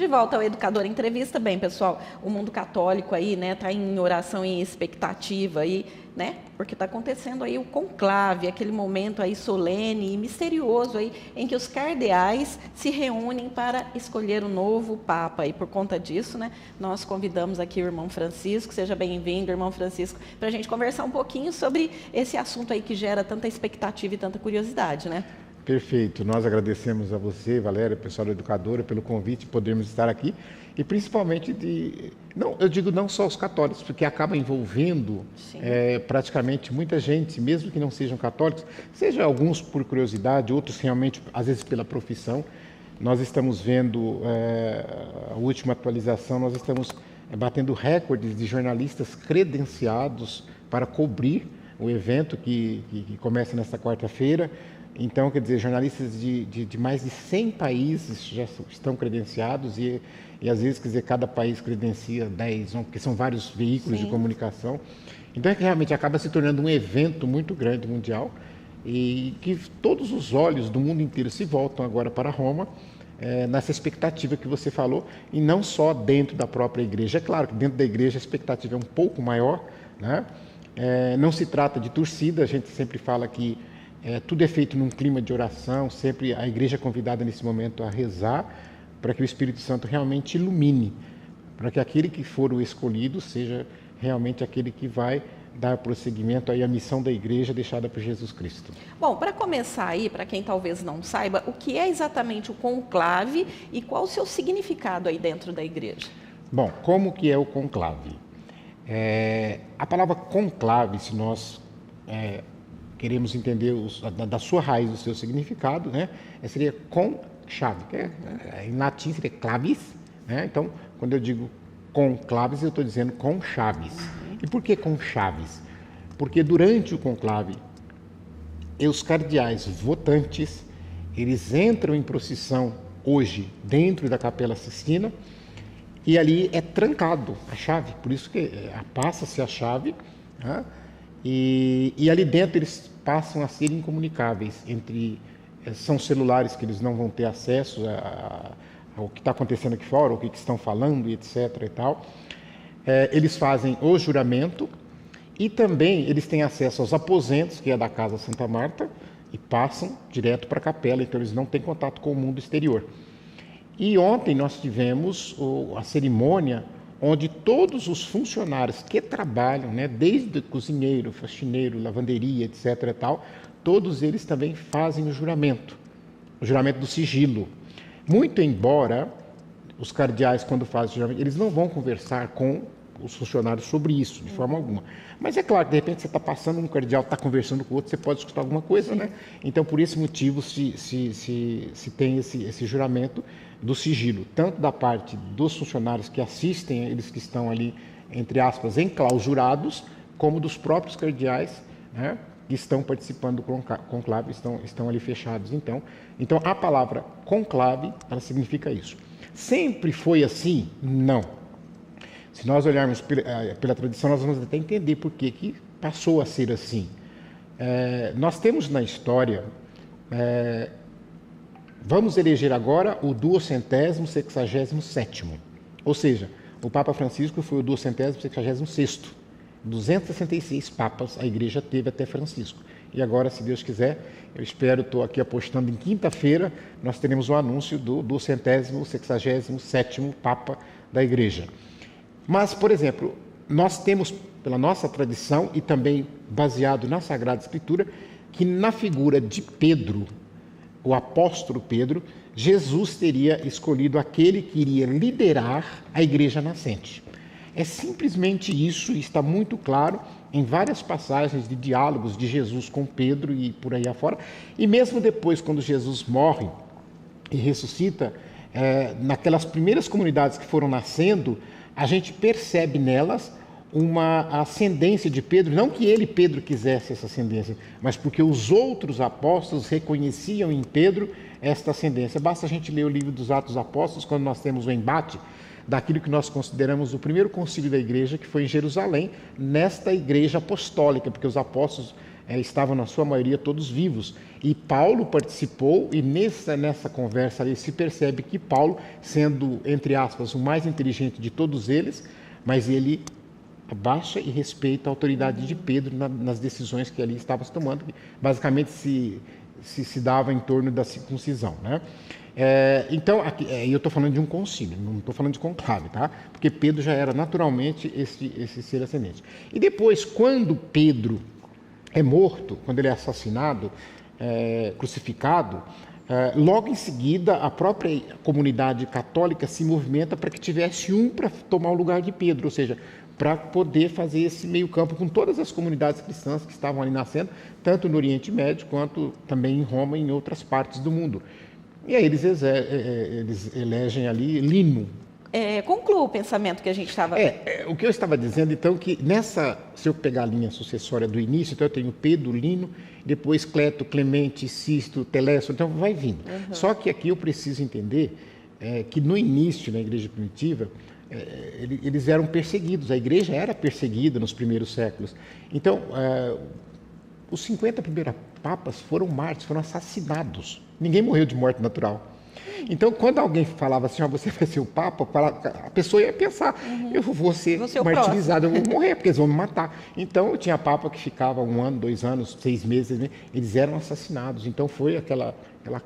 De volta ao Educador Entrevista. Bem, pessoal, o mundo católico aí, né, tá em oração e expectativa aí, né, porque está acontecendo aí o conclave, aquele momento aí solene e misterioso aí, em que os cardeais se reúnem para escolher o novo Papa. E por conta disso, né, nós convidamos aqui o irmão Francisco. Seja bem-vindo, irmão Francisco, para a gente conversar um pouquinho sobre esse assunto aí que gera tanta expectativa e tanta curiosidade, né? Perfeito. Nós agradecemos a você, Valéria, pessoal da Educadora, pelo convite de podermos estar aqui e principalmente eu digo não só os católicos, porque acaba envolvendo praticamente muita gente, mesmo que não sejam católicos, seja alguns por curiosidade, outros realmente, às vezes pela profissão. Nós estamos vendo a última atualização, nós estamos batendo recordes de jornalistas credenciados para cobrir o evento que começa nesta quarta-feira. Então, quer dizer, jornalistas de mais de 100 países já estão credenciados e às vezes, quer dizer, cada país credencia 10, porque são vários veículos de comunicação. Então, é que realmente acaba se tornando um evento muito grande, mundial, e que todos os olhos do mundo inteiro se voltam agora para Roma, nessa expectativa que você falou, e não só dentro da própria igreja. É claro que dentro da igreja a expectativa é um pouco maior, né? Não se trata de torcida, a gente sempre fala que tudo é feito num clima de oração, sempre a igreja é convidada nesse momento a rezar para que o Espírito Santo realmente ilumine, para que aquele que for o escolhido seja realmente aquele que vai dar prosseguimento aí à missão da igreja deixada por Jesus Cristo. Bom, para começar aí, para quem talvez não saiba, o que é exatamente o conclave e qual o seu significado aí dentro da igreja? Bom, como que é o conclave? A palavra conclave, se nós queremos entender da sua raiz, o seu significado, né? Seria com chave, que em latim seria clavis, né? Então, quando eu digo com claves, eu estou dizendo com chaves. E por que com chaves? Porque durante o conclave, os cardeais votantes, eles entram em procissão hoje dentro da Capela Sistina e ali é trancado a chave, por isso que passa-se a chave, né? E ali dentro eles passam a ser incomunicáveis. São celulares que eles não vão ter acesso ao que está acontecendo aqui fora, o que estão falando, etc. e tal. Eles fazem o juramento e também eles têm acesso aos aposentos, que é da Casa Santa Marta, e passam direto para a capela, então eles não têm contato com o mundo exterior. E ontem nós tivemos a cerimônia onde todos os funcionários que trabalham, né, desde cozinheiro, faxineiro, lavanderia, etc. e tal, todos eles também fazem o juramento do sigilo. Muito embora os cardeais, quando fazem o juramento, eles não vão conversar com os funcionários sobre isso, de forma alguma. Mas é claro, de repente você está passando, um cardeal está conversando com o outro, você pode escutar alguma coisa, né? Então, por esse motivo, se tem esse juramento do sigilo, tanto da parte dos funcionários que assistem, eles que estão ali, entre aspas, enclausurados, como dos próprios cardeais, né, que estão participando do conclave, estão ali fechados. Então, a palavra conclave, ela significa isso. Sempre foi assim? Não. Se nós olharmos pela tradição, nós vamos até entender por que passou a ser assim. Nós temos na história... Vamos eleger agora o 267º, ou seja, o Papa Francisco foi o 266º. 266 papas a igreja teve até Francisco. E agora, se Deus quiser, eu espero, estou aqui apostando em quinta-feira, nós teremos o anúncio do 267º Papa da igreja. Mas, por exemplo, nós temos, pela nossa tradição e também baseado na Sagrada Escritura, que na figura de Pedro, o apóstolo Pedro, Jesus teria escolhido aquele que iria liderar a igreja nascente. É simplesmente isso, e está muito claro em várias passagens de diálogos de Jesus com Pedro e por aí afora. E mesmo depois, quando Jesus morre e ressuscita, naquelas primeiras comunidades que foram nascendo, a gente percebe nelas uma ascendência de Pedro, não que ele, Pedro, quisesse essa ascendência, mas porque os outros apóstolos reconheciam em Pedro esta ascendência. Basta a gente ler o livro dos Atos dos Apóstolos, quando nós temos o embate daquilo que nós consideramos o primeiro concílio da igreja, que foi em Jerusalém, nesta igreja apostólica, porque os apóstolos estavam na sua maioria todos vivos. E Paulo participou, e nessa conversa ali se percebe que Paulo, sendo, entre aspas, o mais inteligente de todos eles, mas ele abaixa e respeita a autoridade de Pedro nas decisões que ali estava tomando, que basicamente se dava em torno da circuncisão, né? Então, aqui, eu estou falando de um concílio, não estou falando de conclave, tá? Porque Pedro já era naturalmente esse ser ascendente. E depois, quando Pedro é morto, quando ele é assassinado, crucificado, logo em seguida a própria comunidade católica se movimenta para que tivesse um para tomar o lugar de Pedro, ou seja, para poder fazer esse meio campo com todas as comunidades cristãs que estavam ali nascendo, tanto no Oriente Médio quanto também em Roma e em outras partes do mundo. E aí eles elegem ali Lino. Conclua o pensamento que a gente estava... O que eu estava dizendo, então, que se eu pegar a linha sucessória do início, então eu tenho Pedro, Lino, depois Cleto, Clemente, Sisto, Teleso, então vai vindo. Uhum. Só que aqui eu preciso entender que no início, na igreja primitiva, eles eram perseguidos, a igreja era perseguida nos primeiros séculos. Então, os 50 primeiros papas foram mártires, foram assassinados. Ninguém morreu de morte natural. Então, quando alguém falava assim, você vai ser o Papa, a pessoa ia pensar, eu vou ser martirizado, eu vou morrer, porque eles vão me matar. Então, tinha Papa que ficava 1 ano, 2 anos, 6 meses, né? Eles eram assassinados. Então, foi aquela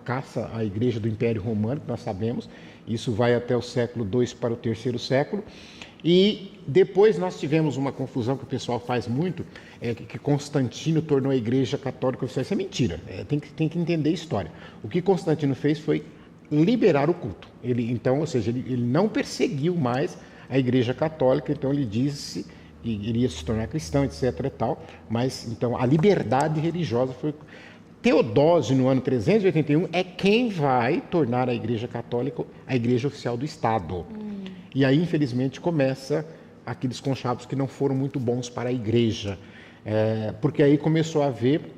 caça à igreja do Império Romano, que nós sabemos, isso vai até o século II para o terceiro século. E depois nós tivemos uma confusão que o pessoal faz muito, que Constantino tornou a igreja católica oficial. Isso é mentira, tem que entender a história. O que Constantino fez foi liberar o culto. Então, ou seja, ele não perseguiu mais a igreja católica, então ele disse que iria se tornar cristão, etc. e tal, mas então a liberdade religiosa foi... Teodósio, no ano 381, é quem vai tornar a igreja católica a igreja oficial do Estado. E aí, infelizmente, começa aqueles conchavos que não foram muito bons para a igreja, porque aí começou a haver,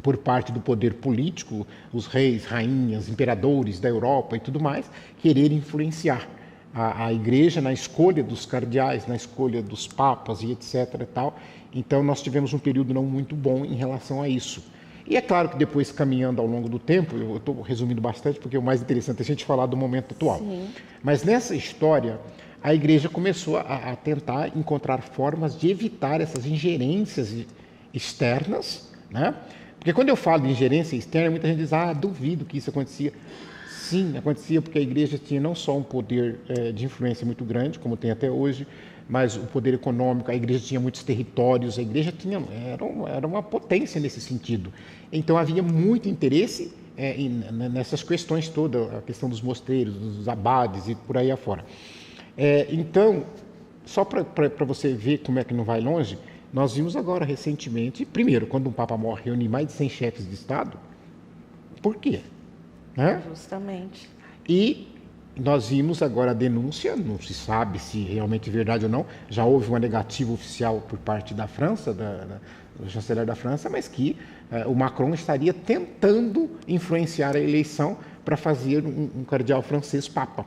por parte do poder político, os reis, rainhas, imperadores da Europa e tudo mais, querer influenciar a igreja na escolha dos cardeais, na escolha dos papas e etc. e tal. Então, nós tivemos um período não muito bom em relação a isso. E é claro que depois, caminhando ao longo do tempo, eu estou resumindo bastante, porque o mais interessante é a gente falar do momento atual. Sim. Mas nessa história, a igreja começou a tentar encontrar formas de evitar essas ingerências externas, né? Porque quando eu falo de ingerência externa, muita gente diz, duvido que isso acontecia. Sim, acontecia porque a igreja tinha não só um poder de influência muito grande, como tem até hoje, mas o poder econômico, a igreja tinha muitos territórios, a igreja era uma potência nesse sentido. Então havia muito interesse nessas questões todas, a questão dos mosteiros, dos abades e por aí afora. Então, só para você ver como é que não vai longe, nós vimos agora recentemente, primeiro, quando um Papa morre, reunir mais de 100 chefes de Estado. Por quê? Né? Justamente. E nós vimos agora a denúncia, não se sabe se realmente é verdade ou não, já houve uma negativa oficial por parte da França, do chanceler da França, mas que o Macron estaria tentando influenciar a eleição para fazer um cardeal francês Papa.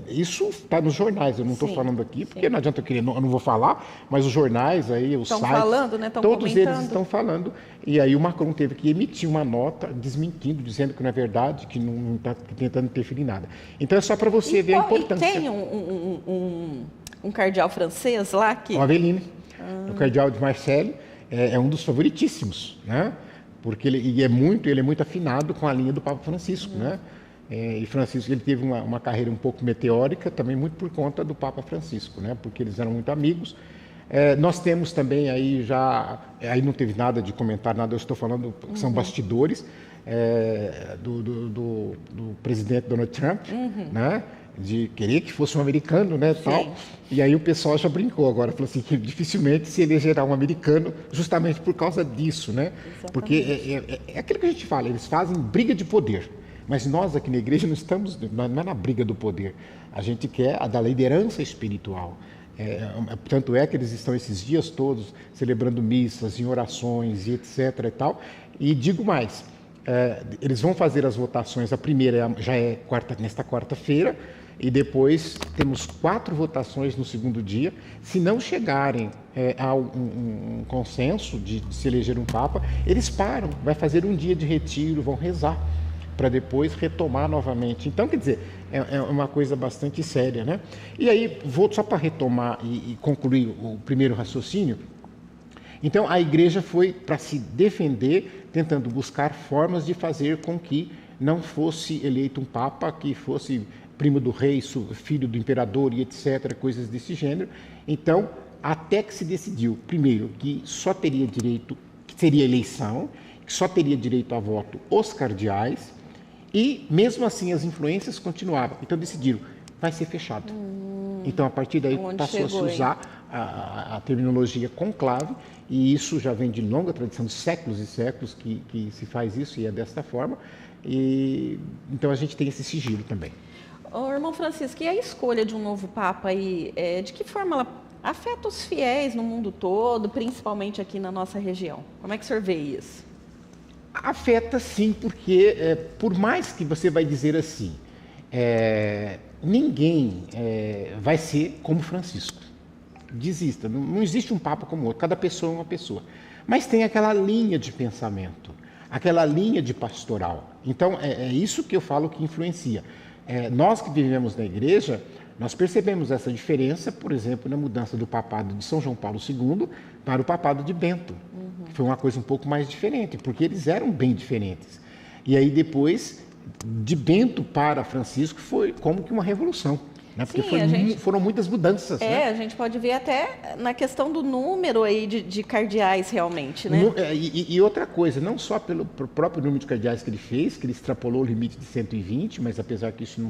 Isso está nos jornais, eu não estou falando aqui, porque não adianta eu querer, eu não vou falar, mas os jornais, aí, os sites, falando, né? Todos eles estão falando, e aí o Macron teve que emitir uma nota desmentindo, dizendo que não é verdade, que não está tentando interferir em nada. Então é só para você ver a importância. E tem um cardeal francês lá que... O Aveline, o cardeal de Marseille, é um dos favoritíssimos, né? Porque ele é muito afinado com a linha do Papa Francisco, né? E Francisco, ele teve uma carreira um pouco meteórica, também muito por conta do Papa Francisco, né? Porque eles eram muito amigos. Nós temos também aí não teve nada de comentar, nada, eu estou falando que são bastidores do presidente Donald Trump, né? De querer que fosse um americano, né, tal. E aí o pessoal já brincou agora, falou assim, que dificilmente se elegerá um americano justamente por causa disso, né? Exatamente. Porque é aquilo que a gente fala, eles fazem briga de poder. Mas nós aqui na igreja não é na briga do poder. A gente quer a da liderança espiritual. Tanto é que eles estão esses dias todos celebrando missas, em orações e etc. e tal. E digo mais, eles vão fazer as votações, a primeira já é nesta quarta-feira, E depois temos 4 votações no segundo dia. Se não chegarem a um consenso de se eleger um Papa, eles param, vai fazer um dia de retiro, vão rezar, para depois retomar novamente. Então, quer dizer, é uma coisa bastante séria, né? E aí, vou só para retomar e concluir o primeiro raciocínio. Então, a igreja foi para se defender, tentando buscar formas de fazer com que não fosse eleito um Papa que fosse primo do rei, filho do imperador e etc., coisas desse gênero. Então, até que se decidiu, primeiro, que só teria direito, que seria eleição, que só teria direito a voto os cardeais, e mesmo assim as influências continuavam. Então decidiram, vai ser fechado. Então a partir daí passou a se usar a terminologia conclave, e isso já vem de longa tradição, de séculos e séculos que se faz isso, e é desta forma. E então a gente tem esse sigilo também. Ô, irmão Francisco, e a escolha de um novo Papa aí, de que forma ela afeta os fiéis no mundo todo, principalmente aqui na nossa região? Como é que o senhor vê isso? Afeta sim, porque por mais que você vai dizer assim, ninguém vai ser como Francisco. Desista, não existe um Papa como outro, cada pessoa é uma pessoa. Mas tem aquela linha de pensamento, aquela linha de pastoral. Então é isso que eu falo que influencia. Nós que vivemos na igreja, nós percebemos essa diferença, por exemplo, na mudança do papado de São João Paulo II para o papado de Bento. Foi uma coisa um pouco mais diferente, porque eles eram bem diferentes. E aí depois, de Bento para Francisco, foi como que uma revolução. Né? Porque foram muitas mudanças. Né? A gente pode ver até na questão do número aí de cardeais realmente, né? E outra coisa, não só pelo próprio número de cardeais que ele fez, que ele extrapolou o limite de 120, mas apesar que isso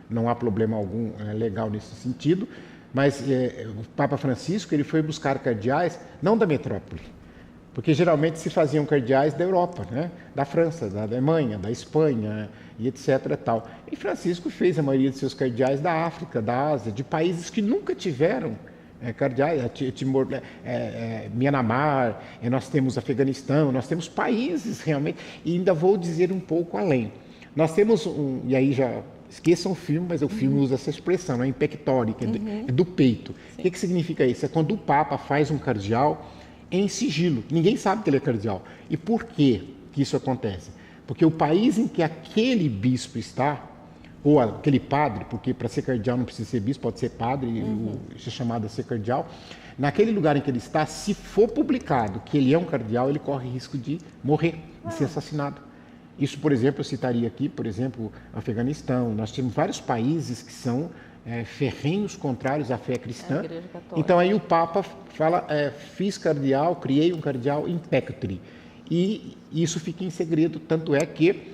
não há problema algum legal nesse sentido, mas o Papa Francisco ele foi buscar cardeais não da metrópole, porque geralmente se faziam cardeais da Europa, né? Da França, da Alemanha, da Espanha e etc. Tal. E Francisco fez a maioria de seus cardeais da África, da Ásia, de países que nunca tiveram cardeais, Timor, Mianmar, nós temos Afeganistão, nós temos países realmente, e ainda vou dizer um pouco além. Nós temos e aí já esqueçam o filme, mas o filme usa essa expressão, não é impectória, é do peito. Sim. O que significa isso? É quando o Papa faz um cardeal em sigilo. Ninguém sabe que ele é cardeal. E por que isso acontece? Porque o país em que aquele bispo está, ou aquele padre, porque para ser cardeal não precisa ser bispo, pode ser padre, isso é chamado de ser cardeal, naquele lugar em que ele está, se for publicado que ele é um cardeal, ele corre risco de morrer, de ser assassinado. Isso, por exemplo, eu citaria aqui, por exemplo, Afeganistão. Nós temos vários países que são ferrenhos contrários à fé cristã. Então aí o Papa fala, fiz cardeal, criei um cardeal in pectore. E isso fica em segredo, tanto é que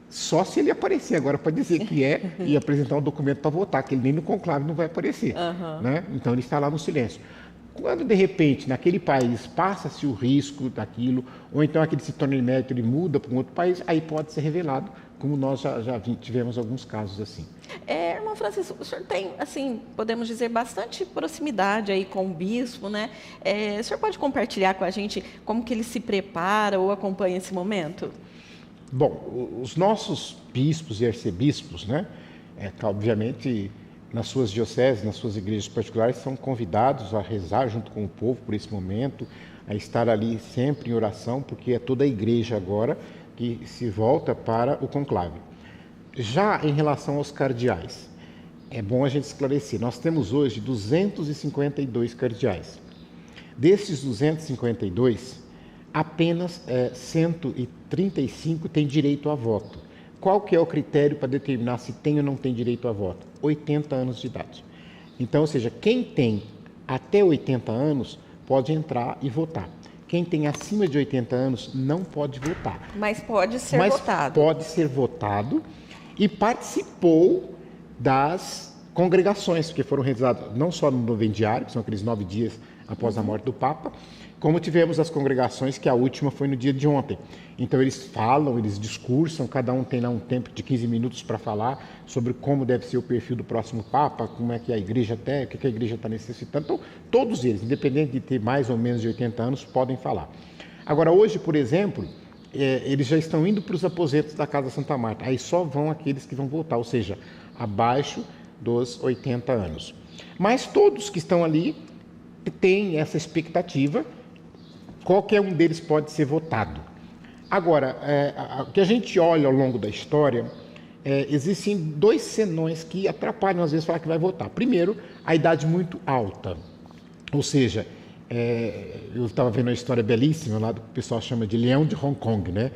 só se ele aparecer agora para dizer que e apresentar um documento para votar, que ele nem no conclave não vai aparecer. Né? Então ele está lá no silêncio. Quando, de repente, naquele país passa-se o risco daquilo, ou então aquele se torna inédito, ele muda para um outro país, aí pode ser revelado, como nós já tivemos alguns casos assim. Irmão Francisco, o senhor tem, assim, podemos dizer, bastante proximidade aí com o bispo, né? O senhor pode compartilhar com a gente como que ele se prepara ou acompanha esse momento? Bom, os nossos bispos e arcebispos, né? Obviamente, nas suas dioceses, nas suas igrejas particulares, são convidados a rezar junto com o povo por esse momento, a estar ali sempre em oração, porque é toda a igreja agora que se volta para o conclave. Já em relação aos cardeais, é bom a gente esclarecer, nós temos hoje 252 cardeais. Desses 252, apenas 135 têm direito a voto. Qual que é o critério para determinar se tem ou não tem direito a voto? 80 anos de idade. Então, ou seja, quem tem até 80 anos pode entrar e votar. Quem tem acima de 80 anos não pode votar. Mas pode ser votado. Pode ser votado e participou das congregações que foram realizadas não só no novendiário, que são aqueles 9 dias após a morte do Papa, como tivemos as congregações, que a última foi no dia de ontem. Então eles falam, eles discursam, cada um tem lá um tempo de 15 minutos para falar sobre como deve ser o perfil do próximo Papa, como é que a igreja tem, o que a igreja está necessitando. Então, todos eles, independente de ter mais ou menos de 80 anos, podem falar. Agora, hoje, por exemplo, eles já estão indo para os aposentos da Casa Santa Marta. Aí só vão aqueles que vão votar, ou seja, abaixo dos 80 anos. Mas todos que estão ali têm essa expectativa, qualquer um deles pode ser votado. Agora, o que a gente olha ao longo da história, existem dois senões que atrapalham, às vezes, falar que vai votar. Primeiro, a idade muito alta. Ou seja, eu estava vendo uma história belíssima lá do que o pessoal chama de Leão de Hong Kong, né?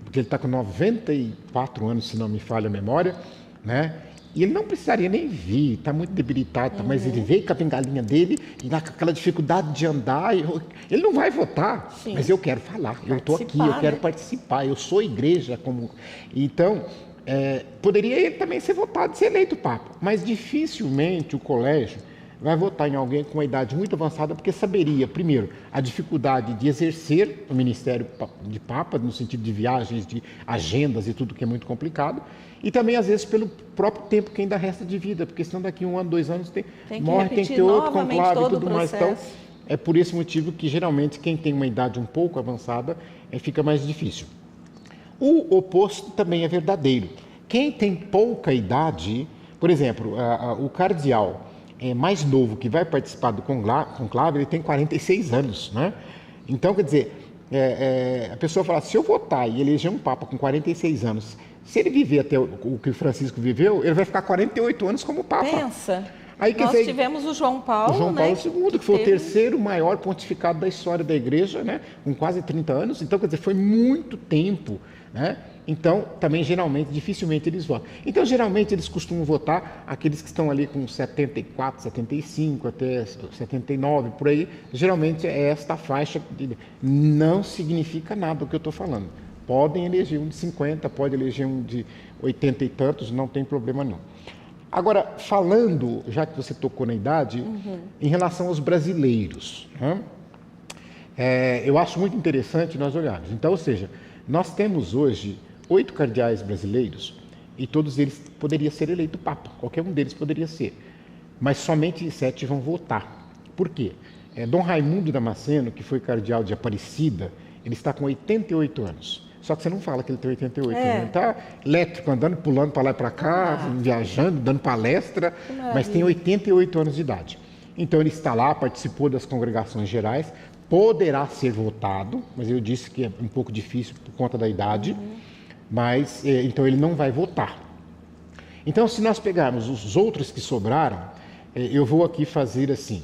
Porque ele está com 94 anos, se não me falha a memória, né? E ele não precisaria nem vir, está muito debilitado, mas ele veio com a bengalinha dele e com aquela dificuldade de andar. Ele não vai votar, Sim. Mas eu quero falar, eu estou aqui, eu quero participar, eu sou igreja. Então, poderia ele também ser votado, ser eleito Papa, mas dificilmente o colégio vai votar em alguém com uma idade muito avançada, porque saberia, primeiro, a dificuldade de exercer o ministério de Papa, no sentido de viagens, de agendas e tudo que é muito complicado, e também, às vezes, pelo próprio tempo que ainda resta de vida, porque senão daqui 1 ano, 2 anos tem que ter outro conclave e tudo mais. Então, é por esse motivo que, geralmente, quem tem uma idade um pouco avançada, fica mais difícil. O oposto também é verdadeiro. Quem tem pouca idade, por exemplo, o cardeal mais novo que vai participar do conclave, ele tem 46 anos, né? Então, quer dizer, a pessoa fala, se eu votar e eleger um Papa com 46 anos, se ele viver até o que o Francisco viveu, ele vai ficar 48 anos como Papa. Pensa. Aí, nós tivemos o João Paulo, II, que foi o terceiro maior pontificado da história da Igreja, né? Com quase 30 anos. Então, quer dizer, foi muito tempo, né? Então, também, geralmente, dificilmente eles votam. Então, geralmente, eles costumam votar aqueles que estão ali com 74, 75, até 79, por aí. Geralmente, é esta faixa. Não significa nada o que eu estou falando. Podem eleger um de 50, pode eleger um de 80 e tantos, não tem problema não. Agora, falando, já que você tocou na idade, em relação aos brasileiros, né? Eu acho muito interessante nós olharmos. Então, ou seja, nós temos hoje 8 cardeais brasileiros e todos eles poderiam ser eleito Papa, qualquer um deles poderia ser, mas somente 7 vão votar. Por quê? Dom Raimundo Damasceno, que foi cardeal de Aparecida, ele está com 88 anos. Só que você não fala que ele tem 88, né? Ele está elétrico, andando, pulando para lá e para cá, viajando, dando palestra, mas tem 88 anos de idade. Então ele está lá, participou das congregações gerais, poderá ser votado, mas eu disse que é um pouco difícil por conta da idade, mas então ele não vai votar. Então, se nós pegarmos os outros que sobraram, eu vou aqui fazer assim.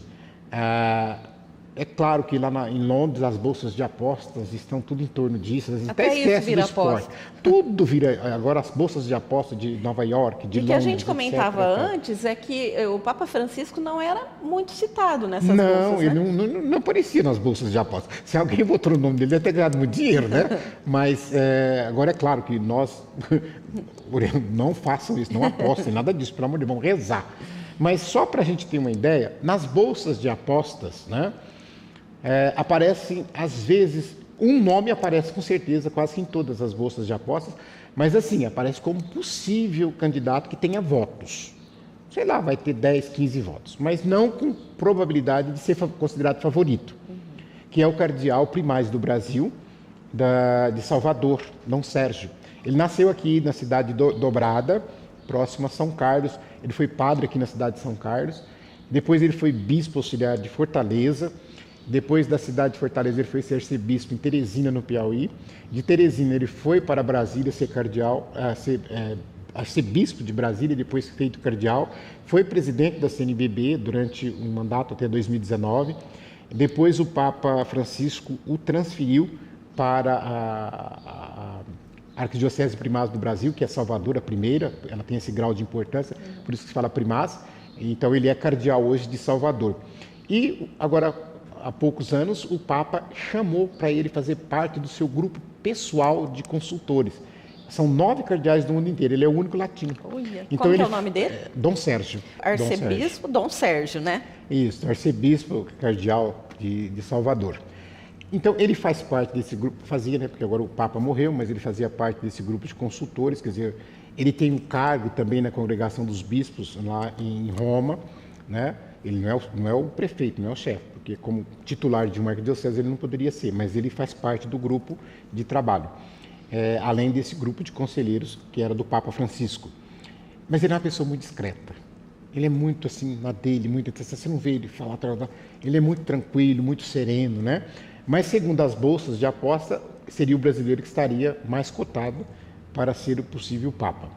É claro que lá em Londres as bolsas de apostas estão tudo em torno disso, até esquece do esporte. Tudo vira, agora as bolsas de apostas de Nova York, de Londres, que a gente comentava antes é que o Papa Francisco não era muito citado nessas bolsas, né? Ele não aparecia nas bolsas de apostas. Se alguém botou o nome dele, deve ter ganhado muito dinheiro, né? Mas agora é claro que nós não façam isso, não apostem, nada disso, pelo amor de Deus, vamos rezar. Mas só para a gente ter uma ideia, nas bolsas de apostas, né? Aparece, às vezes, um nome aparece com certeza, quase que em todas as bolsas de apostas, mas assim, aparece como possível candidato que tenha votos. Sei lá, vai ter 10, 15 votos, mas não com probabilidade de ser considerado favorito, que é o cardeal primaz do Brasil, de Salvador, Dom Sérgio. Ele nasceu aqui na cidade de Dobrada, próximo a São Carlos, ele foi padre aqui na cidade de São Carlos, depois ele foi bispo auxiliar de Fortaleza. Depois da cidade de Fortaleza, ele foi ser arcebispo em Teresina, no Piauí. De Teresina, ele foi para Brasília ser cardeal, arcebispo de Brasília, depois feito cardeal. Foi presidente da CNBB durante um mandato até 2019. Depois, o Papa Francisco o transferiu para a Arquidiocese Primaz do Brasil, que é Salvador, a primeira. Ela tem esse grau de importância, por isso que se fala Primaz. Então, ele é cardeal hoje de Salvador. E, agora, há poucos anos, o Papa chamou para ele fazer parte do seu grupo pessoal de consultores. São 9 cardeais do mundo inteiro, ele é o único latino. Então, como é o nome dele? Dom Sérgio. Arcebispo Dom Sérgio, né? Isso, arcebispo cardeal de Salvador. Então, ele faz parte desse grupo, fazia, né, porque agora o Papa morreu, mas ele fazia parte desse grupo de consultores, quer dizer, ele tem um cargo também na Congregação dos Bispos, lá em Roma, né? Ele não é o prefeito, não é o chefe, porque como titular de uma arquidiocese ele não poderia ser, mas ele faz parte do grupo de trabalho, além desse grupo de conselheiros que era do Papa Francisco. Mas ele é uma pessoa muito discreta, Ele é muito assim, na dele, muito, você não vê ele falar, ele é muito tranquilo, muito sereno, né? Mas segundo as bolsas de aposta, seria o brasileiro que estaria mais cotado para ser o possível Papa.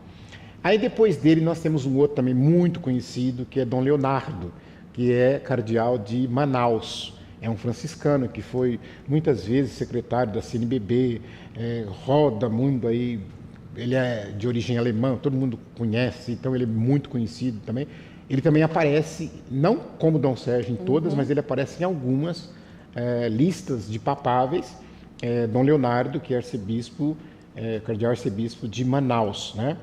Aí depois dele nós temos um outro também muito conhecido, que é Dom Leonardo, que é cardeal de Manaus. É um franciscano que foi muitas vezes secretário da CNBB, roda muito aí, ele é de origem alemã, todo mundo conhece, então ele é muito conhecido também. Ele também aparece, não como Dom Sérgio em todas, mas ele aparece em algumas listas de papáveis. Dom Leonardo, que é arcebispo, cardeal arcebispo de Manaus, né?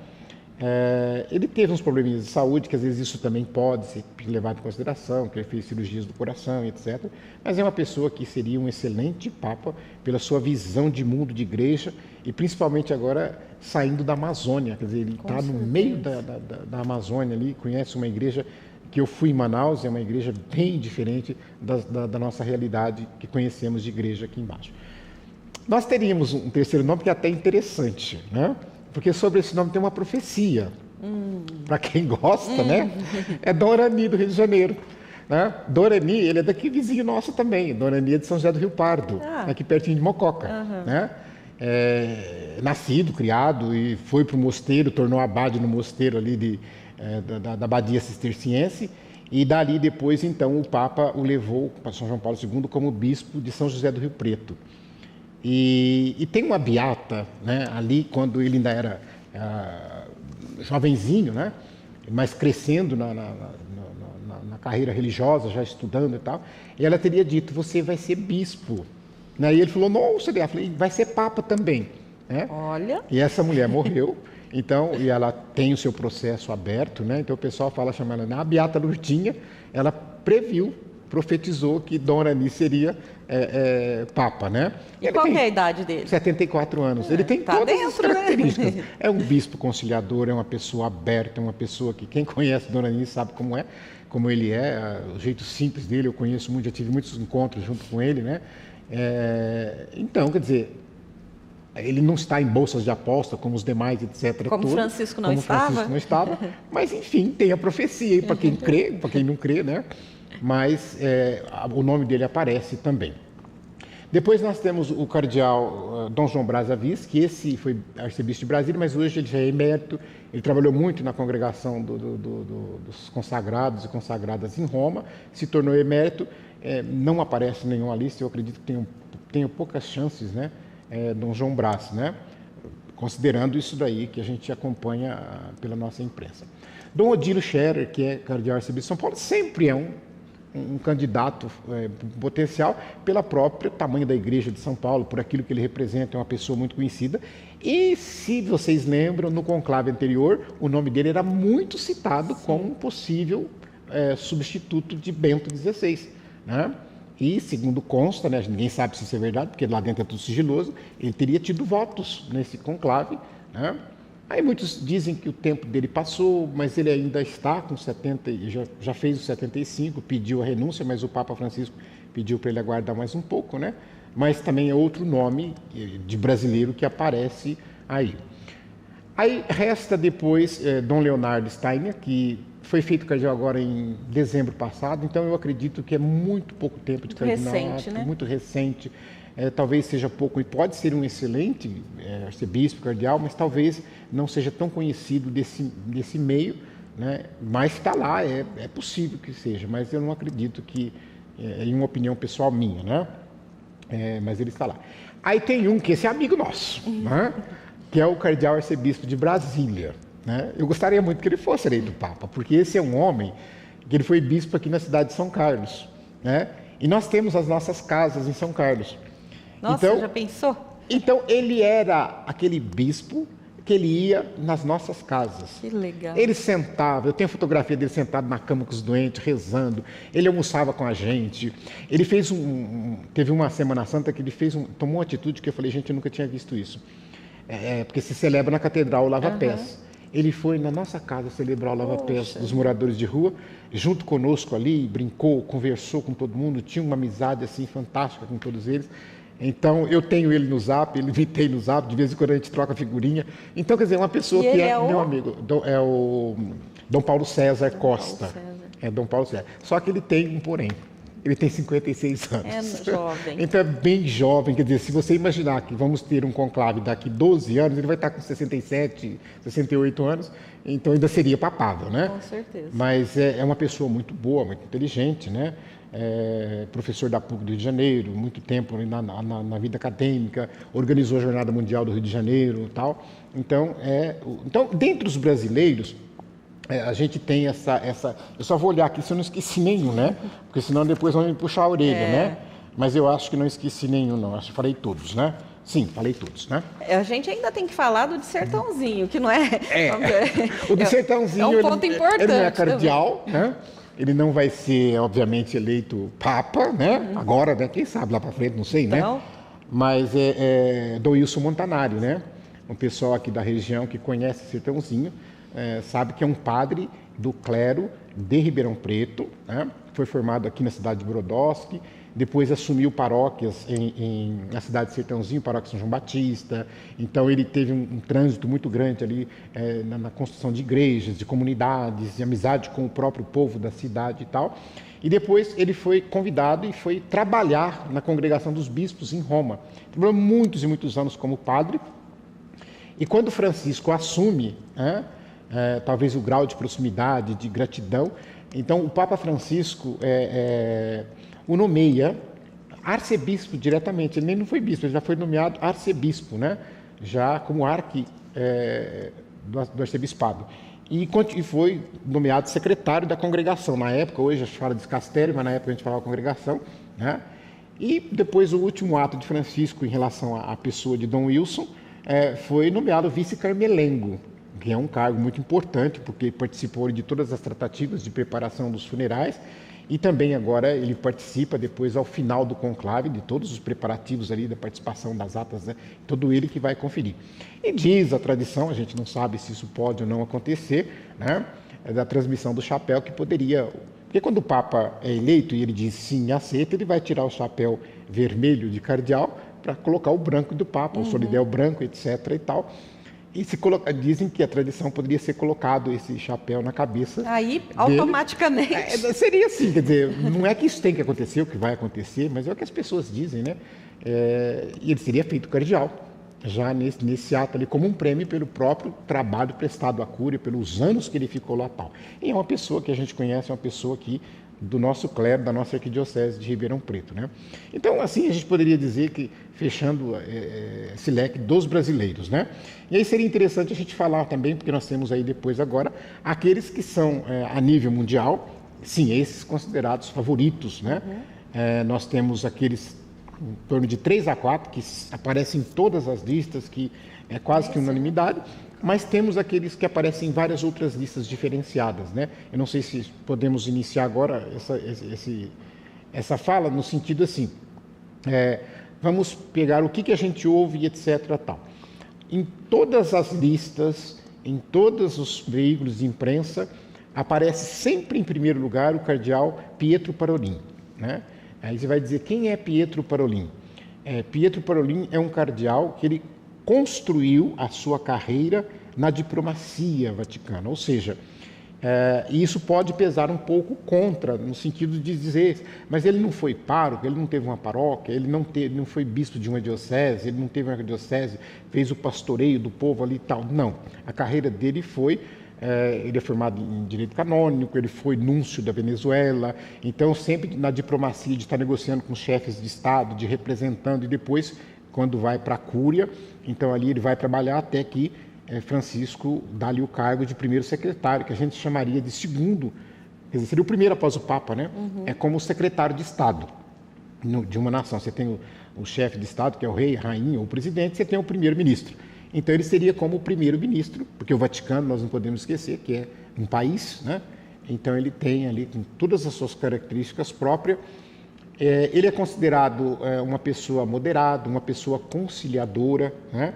Ele teve uns probleminhas de saúde, que às vezes isso também pode ser levado em consideração, que ele fez cirurgias do coração, etc. Mas é uma pessoa que seria um excelente Papa pela sua visão de mundo, de igreja, e principalmente agora saindo da Amazônia. Quer dizer, ele está no meio da Amazônia ali, conhece uma igreja que eu fui em Manaus, é uma igreja bem diferente da nossa realidade que conhecemos de igreja aqui embaixo. Nós teríamos um terceiro nome que é até interessante, né? Porque sobre esse nome tem uma profecia. Para quem gosta, né? É Dom Arani, do Rio de Janeiro. Né? Dom Arani, ele é daqui vizinho nosso também. Dom Arani é de São José do Rio Pardo, aqui pertinho de Mococa. Né? Nascido, criado, e foi para o mosteiro, tornou abade no mosteiro ali da abadia cisterciense. E dali depois, então, o Papa o levou para São João Paulo II como bispo de São José do Rio Preto. E tem uma beata, né, ali quando ele ainda era jovenzinho, né, mas crescendo na carreira religiosa, já estudando e tal, e ela teria dito, você vai ser bispo. Né? E ele falou, nossa, eu falei, vai ser papa também. Né? Olha. E essa mulher morreu, então, e ela tem o seu processo aberto, né? Então o pessoal chama ela a Beata Lourdinha, ela profetizou que Dom Arani seria Papa, né? E qual que é a idade dele? 74 anos. Ele tem tá todas dentro, as características. Né? É um bispo conciliador, é uma pessoa aberta, é uma pessoa que quem conhece Dom Arani sabe como ele é, o jeito simples dele, eu conheço muito, já tive muitos encontros junto com ele, né? Então, quer dizer, ele não está em bolsas de aposta como os demais, etc. Como Francisco não estava, mas enfim, tem a profecia aí para quem crê, para quem não crê, né? Mas o nome dele aparece também. Depois nós temos o cardeal Dom João Braz Avis, que esse foi arcebispo de Brasília, mas hoje ele já é emérito, ele trabalhou muito na congregação dos consagrados e consagradas em Roma, se tornou emérito, não aparece em nenhuma lista, eu acredito que tenho poucas chances, né? Dom João Braz, né? Considerando isso daí que a gente acompanha pela nossa imprensa. Dom Odilo Scherer, que é cardeal arcebispo de São Paulo, sempre é um candidato potencial pela própria tamanho da igreja de São Paulo, por aquilo que ele representa, é uma pessoa muito conhecida. E se vocês lembram, no conclave anterior, o nome dele era muito citado como um possível substituto de Bento XVI, né? E, segundo consta, né, ninguém sabe se isso é verdade, porque lá dentro é tudo sigiloso, ele teria tido votos nesse conclave, né? Aí muitos dizem que o tempo dele passou, mas ele ainda está com 70, já fez os 75, pediu a renúncia, mas o Papa Francisco pediu para ele aguardar mais um pouco, né? Mas também é outro nome de brasileiro que aparece aí. Aí resta depois Dom Leonardo Steiner, que foi feito cardeal agora em dezembro passado, então eu acredito que é muito pouco tempo de cardinalato, recente, né? Muito recente. Talvez seja pouco, e pode ser um excelente arcebispo, cardeal, mas talvez não seja tão conhecido desse meio, né? Mas está lá, é possível que seja, mas eu não acredito que, em uma opinião pessoal minha, né? Mas ele está lá. Aí tem um que esse é amigo nosso, né? Que é o cardeal arcebispo de Brasília, né? Eu gostaria muito que ele fosse eleito Papa, porque esse é um homem que ele foi bispo aqui na cidade de São Carlos, né? E nós temos as nossas casas em São Carlos. Nossa, então, já pensou? Então, ele era aquele bispo que ele ia nas nossas casas. Que legal. Ele sentava, eu tenho fotografia dele sentado na cama com os doentes, rezando. Ele almoçava com a gente. Ele fez teve uma Semana Santa que ele tomou uma atitude que eu falei, gente, eu nunca tinha visto isso. Porque se celebra na Catedral o Lava-Pés. Ele foi na nossa casa celebrar o Lava-Pés dos moradores de rua, junto conosco ali, brincou, conversou com todo mundo, tinha uma amizade assim fantástica com todos eles. Então, eu tenho ele no Zap, ele me tem no Zap, de vez em quando a gente troca figurinha. Então, quer dizer, uma pessoa que é meu amigo. Dom Paulo César Costa. Paulo César. É Dom Paulo César. Só que ele tem um porém. Ele tem 56 anos. É jovem. Então é bem jovem. Quer dizer, se você imaginar que vamos ter um conclave daqui 12 anos, ele vai estar com 67, 68 anos, então ainda seria papável, né? Com certeza. Mas é uma pessoa muito boa, muito inteligente, né? Professor da PUC do Rio de Janeiro, muito tempo na vida acadêmica, organizou a Jornada Mundial do Rio de Janeiro e tal. Então, dentre os brasileiros, a gente tem essa... Eu só vou olhar aqui se eu não esqueci nenhum, né? Porque senão depois vão me puxar a orelha, né? Mas eu acho que não esqueci nenhum, não. Acho que falei todos, né? Sim, falei todos, né? A gente ainda tem que falar do de Sertãozinho, que não é... O de Sertãozinho, é um ponto importante. Ele não é cardeal, né? Ele não vai ser, obviamente, eleito papa, né? Agora, né? Quem sabe lá para frente, não sei, então... né? Mas do Wilson Montanari, né? Um pessoal aqui da região que conhece Sertãozinho, sabe que é um padre do clero de Ribeirão Preto, né? Foi formado aqui na cidade de Brodowski, depois assumiu paróquias na cidade de Sertãozinho, paróquia São João Batista. Então ele teve um trânsito muito grande ali na construção de igrejas, de comunidades, de amizade com o próprio povo da cidade e tal. E depois ele foi convidado e foi trabalhar na congregação dos bispos em Roma. Trabalhou muitos e muitos anos como padre. E quando Francisco assume, talvez o grau de proximidade, de gratidão, então o Papa Francisco o nomeia arcebispo diretamente. Ele nem não foi bispo, ele já foi nomeado arcebispo, né? Já como do arcebispado. E foi nomeado secretário da congregação. Na época, hoje a gente fala de castério, mas na época a gente falava congregação, né? E depois o último ato de Francisco em relação à pessoa de Dom Wilson foi nomeado vice-carmelengo, que é um cargo muito importante, porque participou de todas as tratativas de preparação dos funerais, e também agora ele participa depois ao final do conclave, de todos os preparativos ali da participação das atas, né? Todo ele que vai conferir. E diz a tradição, a gente não sabe se isso pode ou não acontecer, né? Da transmissão do chapéu, que poderia... Porque quando o Papa é eleito e ele diz sim e aceita, ele vai tirar o chapéu vermelho de cardeal para colocar o branco do Papa, o solidéu branco, etc. e tal. E dizem que a tradição poderia ser colocado esse chapéu na cabeça aí, dele. automaticamente. Seria assim, quer dizer, não é que isso tem que acontecer, o que vai acontecer, mas é o que as pessoas dizem, né? E ele seria feito cardeal, já nesse ato ali, como um prêmio pelo próprio trabalho prestado à Cúria, pelos anos que ele ficou lá tal. E é uma pessoa que a gente conhece, é uma pessoa que do nosso clero, da nossa arquidiocese de Ribeirão Preto, né? Então, assim, a gente poderia dizer que, fechando esse leque dos brasileiros, né? E aí seria interessante a gente falar também, porque nós temos aí depois agora, aqueles que são, a nível mundial, sim, esses considerados favoritos, né? Nós temos aqueles em torno de 3 a 4 que aparecem em todas as listas, que é quase que unanimidade, mas temos aqueles que aparecem em várias outras listas diferenciadas, né? Eu não sei se podemos iniciar agora essa fala no sentido assim, vamos pegar o que a gente ouve e etc. tal. Em todas as listas, em todos os veículos de imprensa, aparece sempre em primeiro lugar o cardeal Pietro Parolin, né? Aí você vai dizer, quem é Pietro Parolin? Pietro Parolin é um cardeal que ele construiu a sua carreira na diplomacia vaticana, ou seja, e isso pode pesar um pouco contra, no sentido de dizer, mas ele não foi pároco, ele não teve uma paróquia, ele não foi bispo de uma diocese, ele não teve uma diocese, fez o pastoreio do povo ali e tal. Não, a carreira dele foi... ele é formado em direito canônico, ele foi núncio da Venezuela, então sempre na diplomacia de estar negociando com chefes de Estado, de representando, e depois, quando vai para a Cúria, então ali ele vai trabalhar até que Francisco dá-lhe o cargo de primeiro secretário, que a gente chamaria de segundo, quer dizer, seria o primeiro após o Papa, né? É como secretário de Estado de uma nação. Você tem o chefe de Estado, que é o rei, a rainha, ou o presidente, você tem o primeiro-ministro. Então ele seria como o primeiro-ministro, porque o Vaticano, nós não podemos esquecer, que é um país, né? Então ele tem ali com todas as suas características próprias. Ele é considerado uma pessoa moderada, uma pessoa conciliadora, né?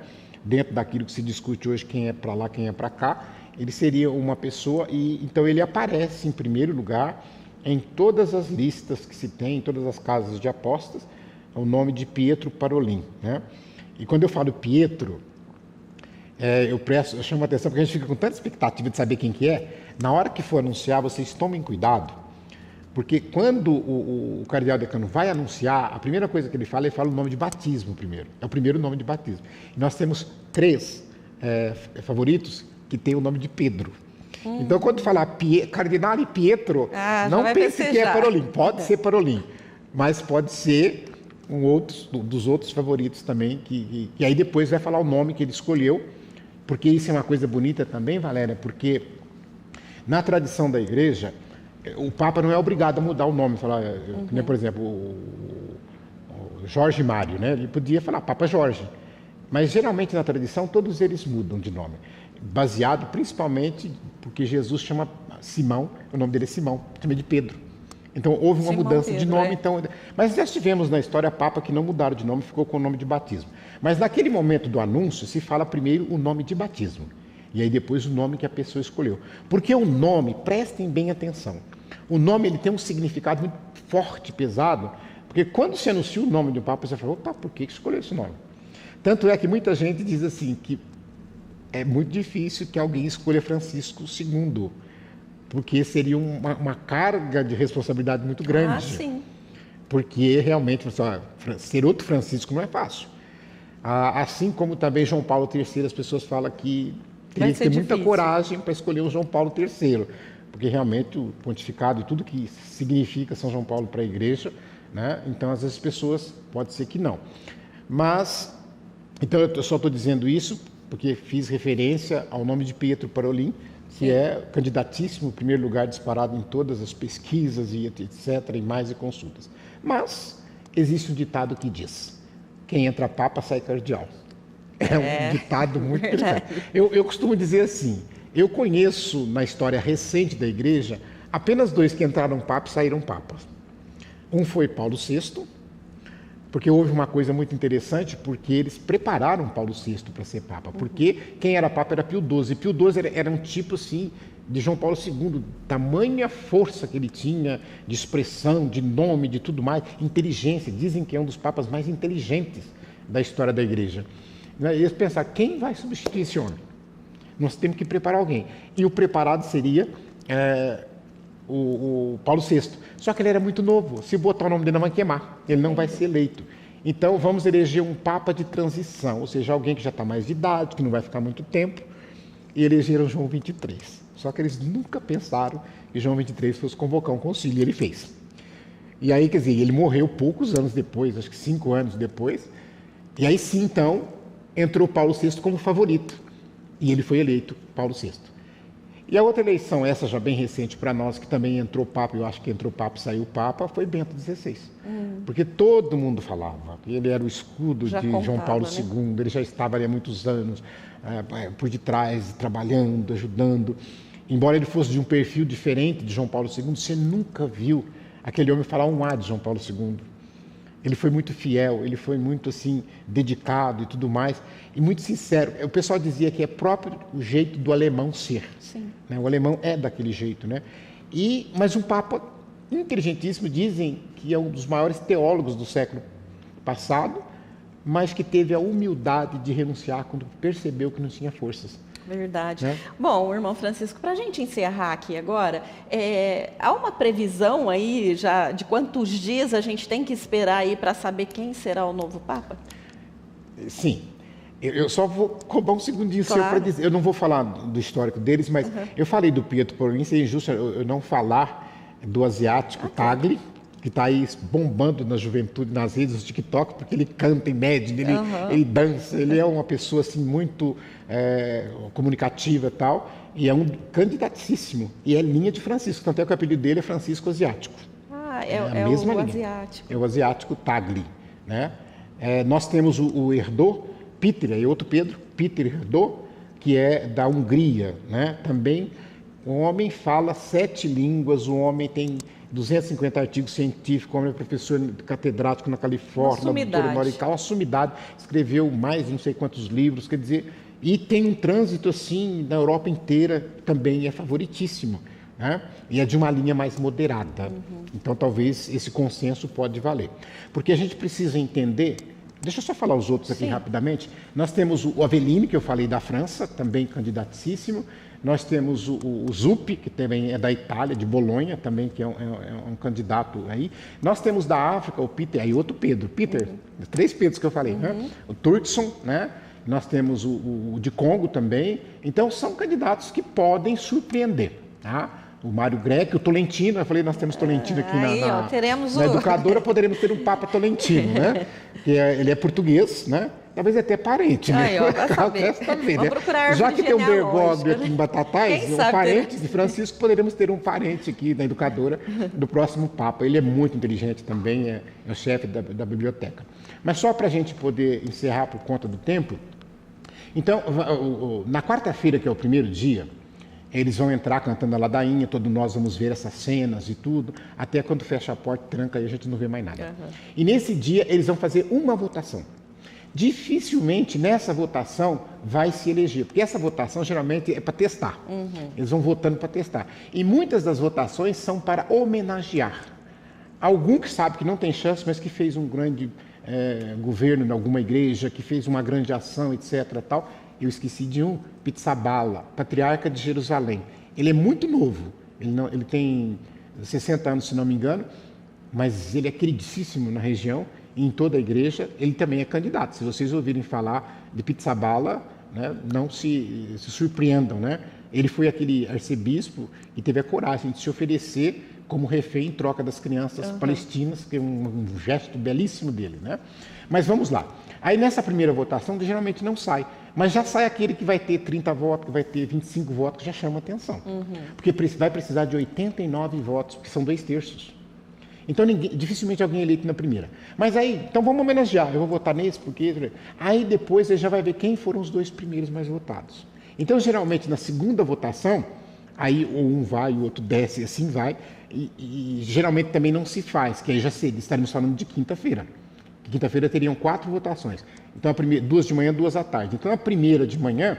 Dentro daquilo que se discute hoje, quem é para lá, quem é para cá. Ele seria uma pessoa, e então ele aparece em primeiro lugar em todas as listas que se tem, em todas as casas de apostas, o nome de Pietro Parolin, né? E quando eu falo Pietro, eu chamo a atenção porque a gente fica com tanta expectativa de saber quem que é. Na hora que for anunciar, vocês tomem cuidado, porque quando o cardeal decano vai anunciar, a primeira coisa que ele fala o nome de batismo primeiro. É o primeiro nome de batismo. E nós temos 3 favoritos que têm o nome de Pedro. Então, quando falar Cardinale Pietro, não pense que é Parolin. Pode ser Parolin, mas pode ser dos outros favoritos também, que aí depois vai falar o nome que ele escolheu, porque isso é uma coisa bonita também, Valéria, porque na tradição da igreja, o Papa não é obrigado a mudar o nome, falar, né, por exemplo, o Jorge Mário, né? Ele podia falar Papa Jorge, mas geralmente na tradição todos eles mudam de nome, baseado principalmente porque Jesus chama Simão, o nome dele é Simão, também de Pedro. Então houve uma mudança de nome. Então, mas nós tivemos na história Papa que não mudaram de nome, ficou com o nome de batismo. Mas naquele momento do anúncio se fala primeiro o nome de batismo e aí depois o nome que a pessoa escolheu. Porque o nome, prestem bem atenção, o nome ele tem um significado muito forte, pesado, porque quando se anuncia o nome do Papa, você fala, opa, por que escolheu esse nome? Tanto é que muita gente diz assim, que é muito difícil que alguém escolha Francisco II, porque seria uma carga de responsabilidade muito grande. Sim. Porque realmente ser outro Francisco não é fácil. Assim como também João Paulo III, as pessoas falam que teria que ter muita coragem para escolher o João Paulo III, porque realmente o pontificado e tudo que significa São João Paulo para a igreja, né? Então às vezes as pessoas, pode ser que não. Mas, então eu só estou dizendo isso porque fiz referência ao nome de Pietro Parolin, que é candidatíssimo, em primeiro lugar, disparado em todas as pesquisas e etc., em mais e consultas. Mas existe um ditado que diz, quem entra papa sai cardeal. É um ditado muito interessante. Eu costumo dizer assim, eu conheço na história recente da igreja apenas 2 que entraram papa e saíram papas. Um foi Paulo VI, porque houve uma coisa muito interessante, porque eles prepararam Paulo VI para ser Papa, porque quem era Papa era Pio XII, Pio XII era um tipo assim de João Paulo II, tamanha força que ele tinha de expressão, de nome, de tudo mais, inteligência, dizem que é um dos papas mais inteligentes da história da igreja. E eles pensaram, quem vai substituir esse homem? Nós temos que preparar alguém. E o preparado seria o Paulo VI. Só que ele era muito novo. Se botar o nome dele, não vai queimar. Ele não vai ser eleito. Então, vamos eleger um Papa de transição, ou seja, alguém que já está mais de idade, que não vai ficar muito tempo. E elegeram João XXIII. Só que eles nunca pensaram que João XXIII fosse convocar um concílio. E ele fez. E aí, quer dizer, ele morreu poucos anos depois, acho que 5 anos depois. E aí sim, então, entrou Paulo VI como favorito. E ele foi eleito Paulo VI. E a outra eleição, essa já bem recente para nós, que também entrou Papa, eu acho que entrou Papa e saiu Papa, foi Bento XVI. Porque todo mundo falava que ele era o escudo de João Paulo II, ele já estava ali há muitos anos, por detrás, trabalhando, ajudando. Embora ele fosse de um perfil diferente de João Paulo II, você nunca viu aquele homem falar um A de João Paulo II. Ele foi muito fiel, ele foi muito assim, dedicado e tudo mais, e muito sincero. O pessoal dizia que é próprio o jeito do alemão ser. Sim. Né? O alemão é daquele jeito, né? Mas um Papa inteligentíssimo, dizem que é um dos maiores teólogos do século passado, mas que teve a humildade de renunciar quando percebeu que não tinha forças. Verdade. Bom, irmão Francisco, para a gente encerrar aqui agora, há uma previsão aí já de quantos dias a gente tem que esperar aí para saber quem será o novo Papa? Sim. Eu só vou roubar um segundinho seu para dizer. Eu não vou falar do histórico deles, mas eu falei do Pietro Parolin, seria injusto eu não falar do asiático Tagle, que está aí bombando na juventude, nas redes, no TikTok, porque ele canta, Imagine, ele dança, ele é uma pessoa assim, muito comunicativa e tal, e é um candidatíssimo, e é linha de Francisco, tanto é que o apelido dele é Francisco Asiático. É a mesma linha. Asiático. É o asiático Tagle. Né? Nós temos o Erdő, Peter, é outro Pedro, Peter Erdő, que é da Hungria. Né? Também, o homem fala 7 línguas, o homem tem 250 artigos científicos, como é professor catedrático na Califórnia, uma sumidade, escreveu mais de não sei quantos livros, quer dizer, e tem um trânsito assim na Europa inteira, também é favoritíssimo, né? E é de uma linha mais moderada. Então talvez esse consenso pode valer. Porque a gente precisa entender, Deixa eu só falar os outros aqui Sim. rapidamente. Nós temos o Avellini, que eu falei da França, também candidatíssimo. Nós temos o Zuppi, que também é da Itália, de Bolonha, também, que é um candidato aí. Nós temos da África o Peter, aí outro Pedro. Peter, 3 Pedros que eu falei, né? O Turkson, né? Nós temos o de Congo também. Então, são candidatos que podem surpreender, tá? O Mário Greco, o Tolentino, eu falei, nós temos Tolentino aqui teremos na educadora, poderemos ter um Papa Tolentino, né? Ele é português, né? Talvez até parente, né? Aí, ó, vai saber. Saber, Vamos né? procurar árvore Já que tem um Bergoglio genealógica, aqui em Batatais, Quem um sabe parente de Francisco, poderemos ter um parente aqui na educadora do próximo Papa. Ele é muito inteligente também, é o chefe da biblioteca. Mas só para a gente poder encerrar por conta do tempo, então, na quarta-feira, que é o primeiro dia, eles vão entrar cantando a ladainha, todos nós vamos ver essas cenas e tudo, até quando fecha a porta, tranca e a gente não vê mais nada. E nesse dia eles vão fazer uma votação. Dificilmente nessa votação vai se eleger, porque essa votação geralmente é para testar. Eles vão votando para testar. E muitas das votações são para homenagear algum que sabe que não tem chance, mas que fez um grande governo em alguma igreja, que fez uma grande ação, etc. Tal. Eu esqueci de um, Pizzaballa, patriarca de Jerusalém. Ele é muito novo, ele tem 60 anos, se não me engano, mas ele é queridíssimo na região e em toda a igreja. Ele também é candidato. Se vocês ouvirem falar de Pizzaballa, né, não se surpreendam, né? Ele foi aquele arcebispo que teve a coragem de se oferecer como refém em troca das crianças palestinas, que é um gesto belíssimo dele, né? Mas vamos lá. Aí nessa primeira votação, que geralmente não sai, mas já sai aquele que vai ter 30 votos, que vai ter 25 votos, que já chama atenção. Porque vai precisar de 89 votos, que são 2/3. Então dificilmente alguém é eleito na primeira. Mas aí, então vamos homenagear, eu vou votar nesse, porque... Aí depois ele já vai ver quem foram os 2 primeiros mais votados. Então geralmente na segunda votação, aí um vai, o outro desce, e assim vai, e geralmente também não se faz, que aí já estaremos falando de quinta-feira. Quinta-feira teriam 4 votações. Então, 2 de manhã, 2 à tarde. Então, a primeira de manhã,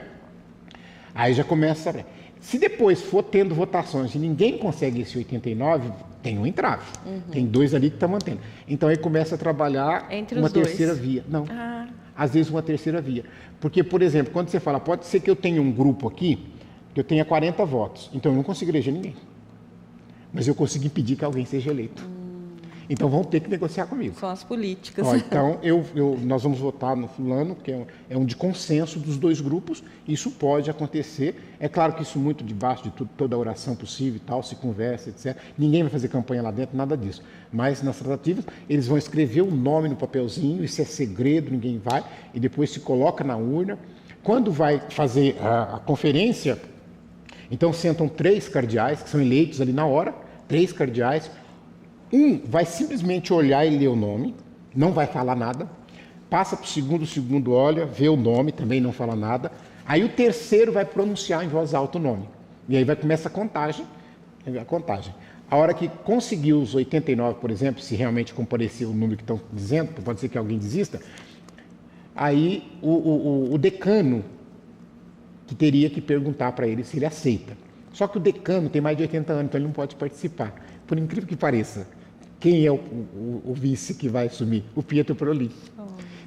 aí já começa... Se depois for tendo votações e ninguém consegue esse 89, tem um entrave. Tem 2 ali que estão mantendo. Então, aí começa a trabalhar entre uma os dois. terceira via. Não, às vezes uma terceira via. Porque, por exemplo, quando você fala, pode ser que eu tenha um grupo aqui, que eu tenha 40 votos. Então, eu não consigo eleger ninguém. Mas eu consigo impedir que alguém seja eleito. Então vão ter que negociar comigo. São as políticas. Ó, então nós vamos votar no fulano, que é um de consenso dos 2 grupos. Isso pode acontecer. É claro que isso muito debaixo de toda a oração possível e tal, se conversa, etc. Ninguém vai fazer campanha lá dentro, nada disso. Mas nas tratativas, eles vão escrever o nome no papelzinho, isso é segredo, ninguém vai, e depois se coloca na urna. Quando vai fazer a conferência, então sentam 3 cardeais, que são eleitos ali na hora, 3 cardeais. Um vai simplesmente olhar e ler o nome, não vai falar nada. Passa para o segundo olha, vê o nome, também não fala nada. Aí o terceiro vai pronunciar em voz alta o nome. E aí vai começar a contagem. A hora que conseguir os 89, por exemplo, se realmente comparecer o número que estão dizendo, pode ser que alguém desista, aí o decano que teria que perguntar para ele se ele aceita. Só que o decano tem mais de 80 anos, então ele não pode participar. Por incrível que pareça, quem é o vice que vai assumir? O Pietro Parolin.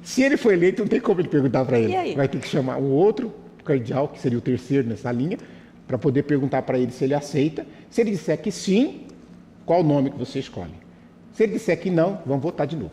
Se ele for eleito, não tem como ele perguntar para ele. Vai ter que chamar o outro cardeal, que seria o terceiro nessa linha, para poder perguntar para ele se ele aceita. Se ele disser que sim, qual o nome que você escolhe? Se ele disser que não, vamos votar de novo.